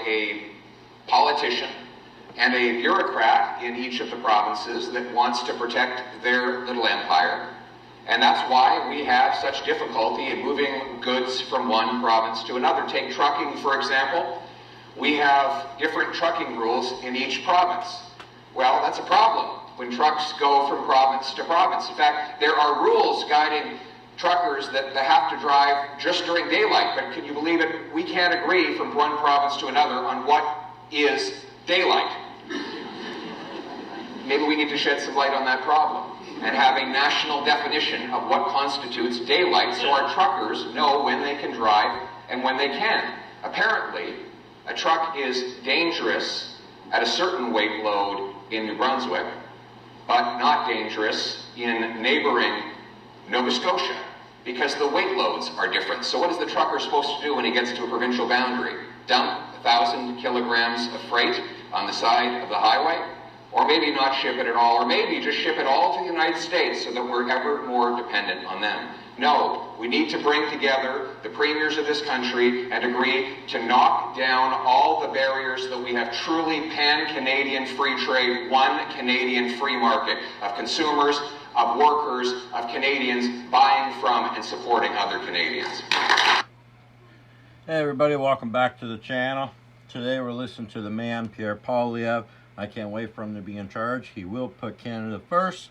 a politician and a bureaucrat in each of the provinces that wants to protect their little empire. And that's why we have such difficulty in moving goods from one province to another. Take trucking, for example. We have different trucking rules in each province. Well, that's a problem when trucks go from province to province. In fact, there are rules guiding truckers that have to drive just during daylight, but can you believe it? We can't agree from one province to another on what is daylight. Maybe we need to shed some light on that problem and have a national definition of what constitutes daylight so our truckers know when they can drive and when they can. Apparently, a truck is dangerous at a certain weight load in New Brunswick, but not dangerous in neighboring Nova Scotia, because the weight loads are different. So what is the trucker supposed to do when he gets to a provincial boundary? Dump 1,000 kilograms of freight on the side of the highway? Or maybe not ship it at all, or maybe just ship it all to the United States so that we're ever more dependent on them. No, we need to bring together the premiers of this country and agree to knock down all the barriers that we have truly pan-Canadian free trade, one Canadian free market of consumers, of workers, of Canadians buying from and supporting other Canadians. Hey everybody, welcome back to the channel. Today we're listening to the man, Pierre Poilievre. I can't wait for him to be in charge. He will put Canada first.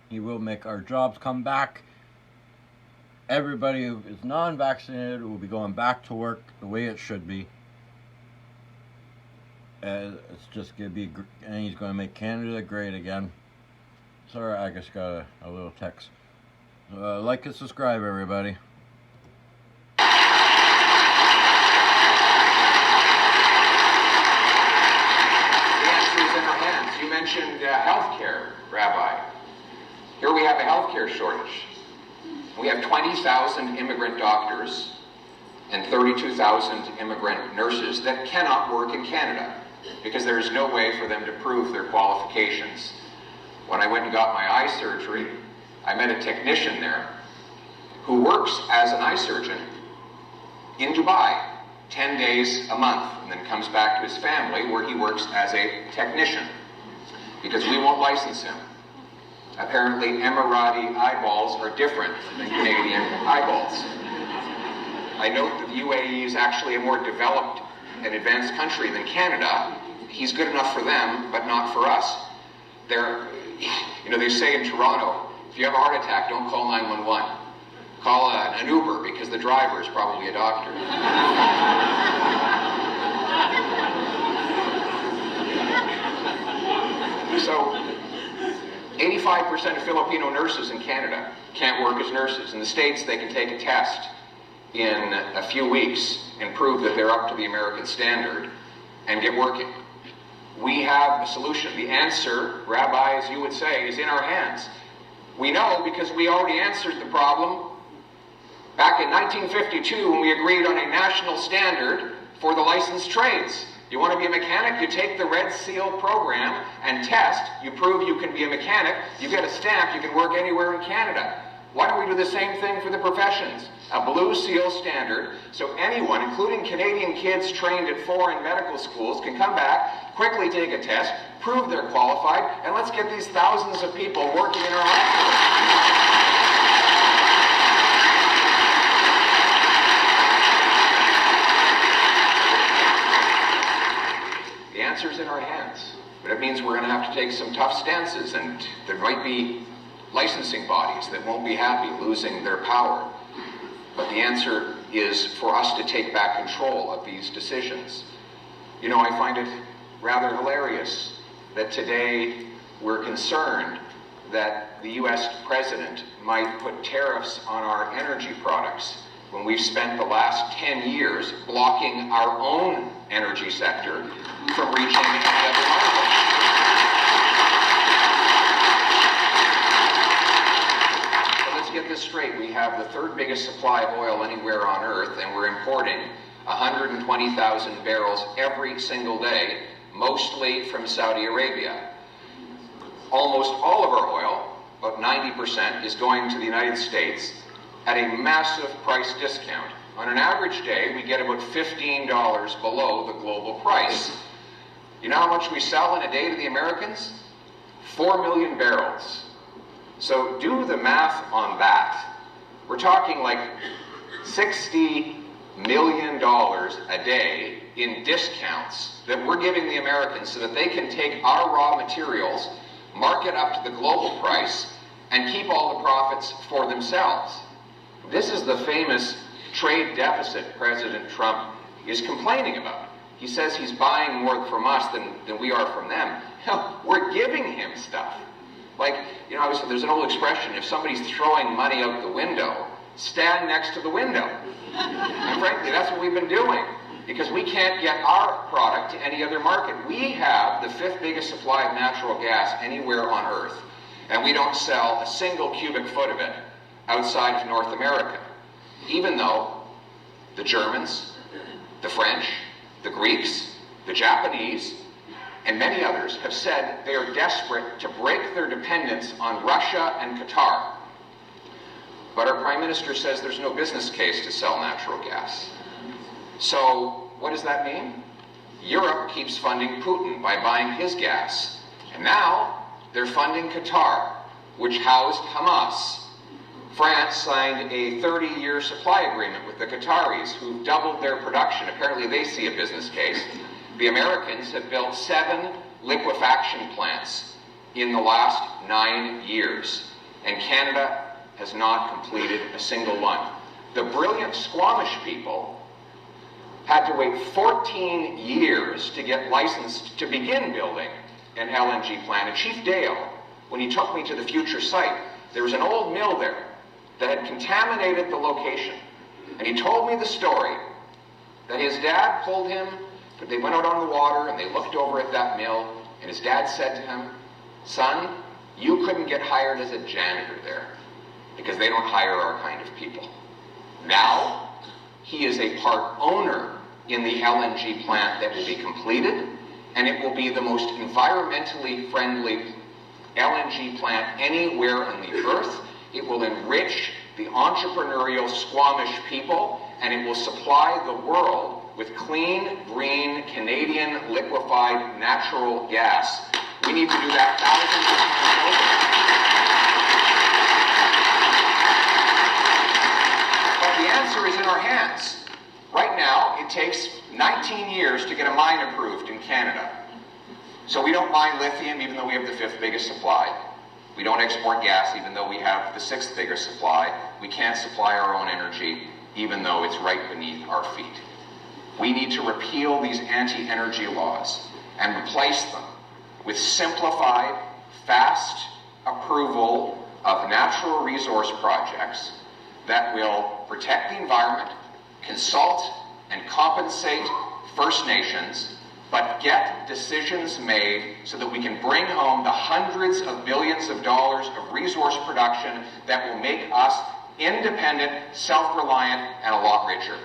He will make our jobs come back. Everybody who is non-vaccinated will be going back to work the way it should be. It's just going to be, and he's going to make Canada great again. Sorry, I just got a little text. Like and subscribe, everybody. You mentioned healthcare, Rabbi. Here we have a healthcare shortage. We have 20,000 immigrant doctors and 32,000 immigrant nurses that cannot work in Canada because there is no way for them to prove their qualifications. When I went and got my eye surgery, I met a technician there who works as an eye surgeon in Dubai 10 days a month and then comes back to his family where he works as a technician, because we won't license him. Apparently, Emirati eyeballs are different than Canadian eyeballs. I note that the UAE is actually a more developed and advanced country than Canada. He's good enough for them, but not for us. They say in Toronto, if you have a heart attack, don't call 911. Call an Uber, because the driver is probably a doctor. So, 85% of Filipino nurses in Canada can't work as nurses. In the States, they can take a test in a few weeks and prove that they're up to the American standard and get working. We have a solution. The answer, Rabbi, as you would say, is in our hands. We know because we already answered the problem back in 1952 when we agreed on a national standard for the licensed trades. You want to be a mechanic, you take the Red Seal program and test, you prove you can be a mechanic, you get a stamp, you can work anywhere in Canada. Why don't we do the same thing for the professions? A Blue Seal standard, so anyone, including Canadian kids trained at foreign medical schools, can come back, quickly take a test, prove they're qualified, and let's get these thousands of people working in our hospitals. The answer's in our hands, but it means we're going to have to take some tough stances, and there might be licensing bodies that won't be happy losing their power. But the answer is for us to take back control of these decisions. I find it rather hilarious that today we're concerned that the U.S. president might put tariffs on our energy products when we've spent the last 10 years blocking our own energy sector from reaching any other market. So let's get this straight. We have the third biggest supply of oil anywhere on Earth, and we're importing 120,000 barrels every single day, mostly from Saudi Arabia. Almost all of our oil, about 90%, is going to the United States at a massive price discount. On an average day, we get about $15 below the global price. You know how much we sell in a day to the Americans? 4 million barrels. So do the math on that. We're talking like $60 million a day in discounts that we're giving the Americans so that they can take our raw materials, mark it up to the global price, and keep all the profits for themselves. This is the famous trade deficit President Trump is complaining about. He says he's buying more from us than we are from them. We're giving him stuff. Like, you know, obviously there's an old expression, if somebody's throwing money out the window, stand next to the window. And frankly, that's what we've been doing, because we can't get our product to any other market. We have the 5th biggest supply of natural gas anywhere on Earth, and we don't sell a single cubic foot of it outside of North America, even though the Germans, the French, the Greeks, the Japanese, and many others have said they are desperate to break their dependence on Russia and Qatar. But our Prime Minister says there's no business case to sell natural gas. So what does that mean? Europe keeps funding Putin by buying his gas. And now they're funding Qatar, which housed Hamas. France signed a 30-year supply agreement with the Qataris, who've doubled their production. Apparently they see a business case. The Americans have built 7 liquefaction plants in the last 9 years, and Canada has not completed a single one. The brilliant Squamish people had to wait 14 years to get licensed to begin building an LNG plant. And Chief Dale, when he took me to the future site, there was an old mill there that had contaminated the location. And he told me the story that his dad pulled him, they went out on the water and they looked over at that mill, and his dad said to him, "Son, you couldn't get hired as a janitor there because they don't hire our kind of people." Now, he is a part owner in the LNG plant that will be completed, and it will be the most environmentally friendly LNG plant anywhere on the earth. It will enrich the entrepreneurial Squamish people, and it will supply the world with clean, green, Canadian liquefied natural gas. We need to do that thousands of times over. But the answer is in our hands. Right now, it takes 19 years to get a mine approved in Canada. So we don't mine lithium, even though we have the 5th biggest supply. We don't export gas, even though we have the 6th biggest supply. We can't supply our own energy, even though it's right beneath our feet. We need to repeal these anti-energy laws and replace them with simplified, fast approval of natural resource projects that will protect the environment, consult and compensate First Nations, but get decisions made so that we can bring home the hundreds of billions of dollars of resource production that will make us independent, self-reliant, and a lot richer.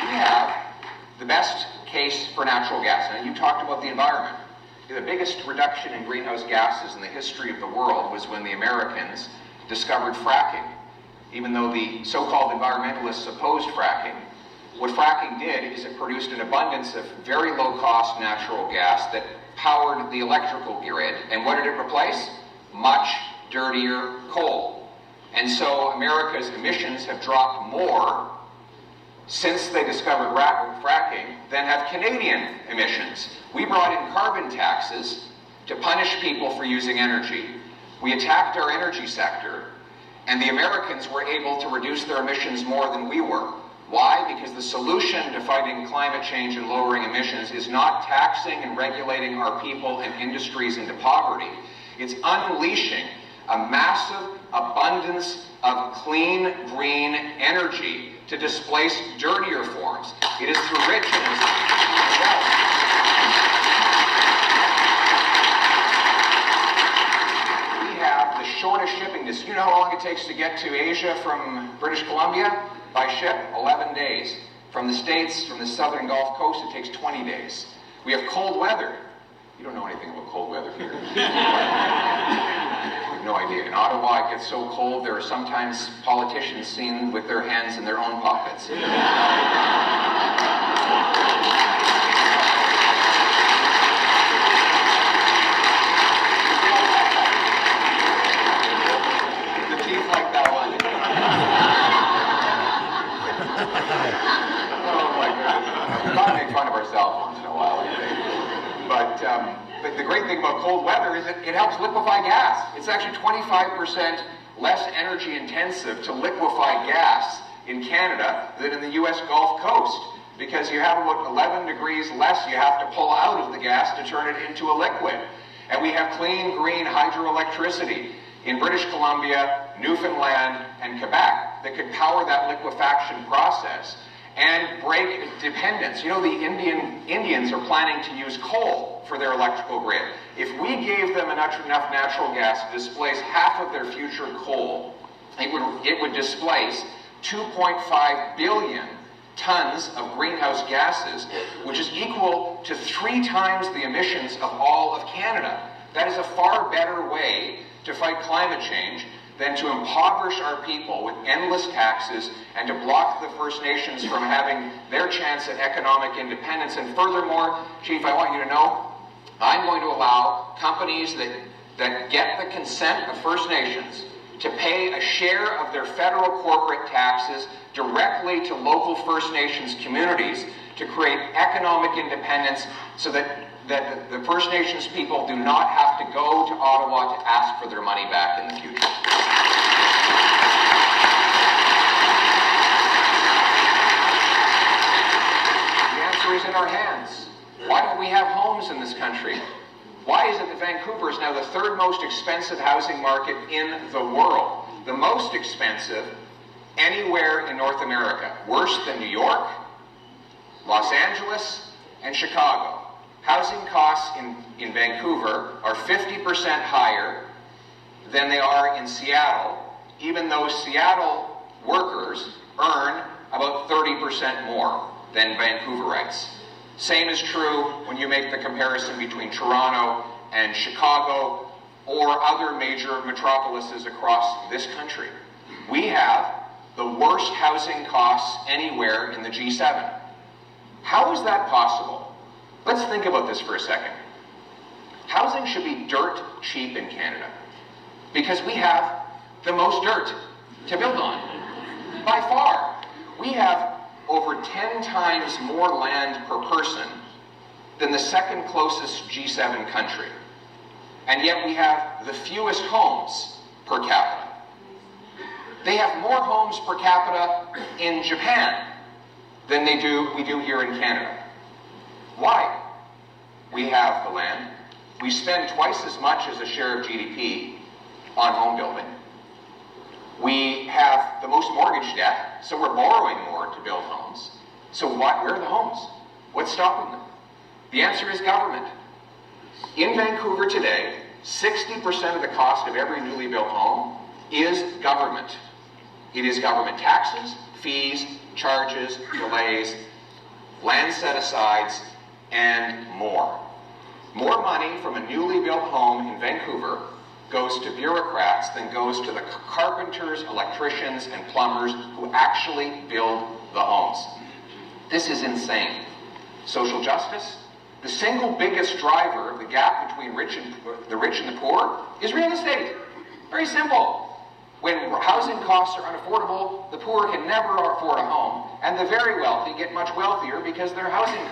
We have the best case for natural gas, and you talked about the environment. The biggest reduction in greenhouse gases in the history of the world was when the Americans discovered fracking. Even though the so-called environmentalists opposed fracking, what fracking did is it produced an abundance of very low-cost natural gas that powered the electrical grid. And what did it replace? Much dirtier coal. And so America's emissions have dropped more since they discovered fracking than have Canadian emissions. We brought in carbon taxes to punish people for using energy. We attacked our energy sector, and the Americans were able to reduce their emissions more than we were. Why? Because the solution to fighting climate change and lowering emissions is not taxing and regulating our people and industries into poverty. It's unleashing a massive abundance of clean, green energy to displace dirtier forms. It is through richness and wealth. The shortest shipping distance. You know how long it takes to get to Asia from British Columbia? By ship, 11 days. From the States, from the southern Gulf Coast, it takes 20 days. We have cold weather. You don't know anything about cold weather here. I have no idea. In Ottawa, it gets so cold, there are sometimes politicians seen with their hands in their own pockets. The teeth like that one. Oh my goodness. We've got to make fun of ourselves once in a while, I think. But the great thing about cold weather is it helps liquefy gas. It's actually 25% less energy intensive to liquefy gas in Canada than in the US Gulf Coast, because you have about 11 degrees less you have to pull out of the gas to turn it into a liquid. And we have clean, green hydroelectricity in British Columbia, Newfoundland, and Quebec that could power that liquefaction process and break dependence. You know, the Indians are planning to use coal for their electrical grid. If we gave them enough natural gas to displace half of their future coal, it would displace 2.5 billion tons of greenhouse gases, which is equal to 3 times the emissions of all of Canada. That is a far better way to fight climate change than to impoverish our people with endless taxes and to block the First Nations from having their chance at economic independence. And furthermore, Chief, I want you to know, I'm going to allow companies that get the consent of First Nations to pay a share of their federal corporate taxes directly to local First Nations communities to create economic independence so that the First Nations people do not have to go to Ottawa to ask for their money back in the future. The answer is in our hands. Why don't we have homes in this country? Why is it that Vancouver is now the 3rd most expensive housing market in the world? The most expensive anywhere in North America. Worse than New York, Los Angeles, and Chicago. Housing costs in Vancouver are 50% higher than they are in Seattle, even though Seattle workers earn about 30% more than Vancouverites. Same is true when you make the comparison between Toronto and Chicago or other major metropolises across this country. We have the worst housing costs anywhere in the G7. How is that possible? Let's think about this for a second. Housing should be dirt cheap in Canada because we have the most dirt to build on. By far. We have over 10 times more land per person than the second closest G7 country. And yet we have the fewest homes per capita. They have more homes per capita in Japan than we do here in Canada. Why? We have the land. We spend twice as much as a share of GDP on home building. We have the most mortgage debt, so we're borrowing more to build homes. So where are the homes? What's stopping them? The answer is government. In Vancouver today, 60% of the cost of every newly built home is government. It is government taxes, fees, charges, delays, land set-asides, and more. More money from a newly built home in Vancouver goes to bureaucrats than goes to the carpenters, electricians, and plumbers who actually build the homes. This is insane. Social justice? The single biggest driver of the gap between the rich and the poor is real estate. Very simple. When housing costs are unaffordable, the poor can never afford a home, and the very wealthy get much wealthier because their housing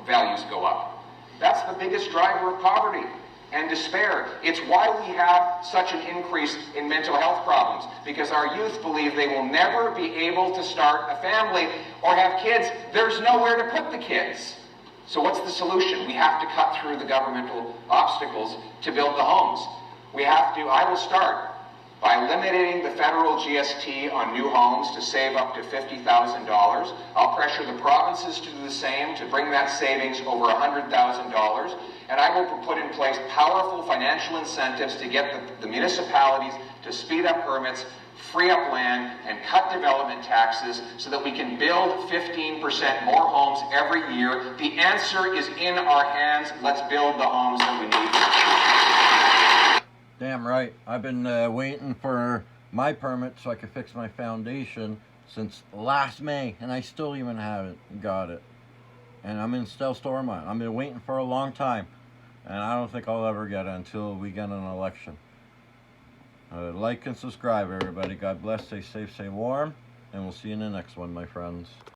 values go up. That's the biggest driver of poverty and despair. It's why we have such an increase in mental health problems, because our youth believe they will never be able to start a family or have kids. There's nowhere to put the kids. So what's the solution? We have to cut through the governmental obstacles to build the homes. I will start by eliminating the federal GST on new homes to save up to $50,000. I'll pressure the provinces to do the same to bring that savings over $100,000. And I will put in place powerful financial incentives to get the municipalities to speed up permits, free up land, and cut development taxes so that we can build 15% more homes every year. The answer is in our hands. Let's build the homes that we need. Damn right. I've been waiting for my permit so I could fix my foundation since last May, and I still even haven't got it. And I'm in still Stormont. I've been waiting for a long time, and I don't think I'll ever get it until we get an election. Like and subscribe, everybody. God bless. Stay safe, stay warm, and we'll see you in the next one, my friends.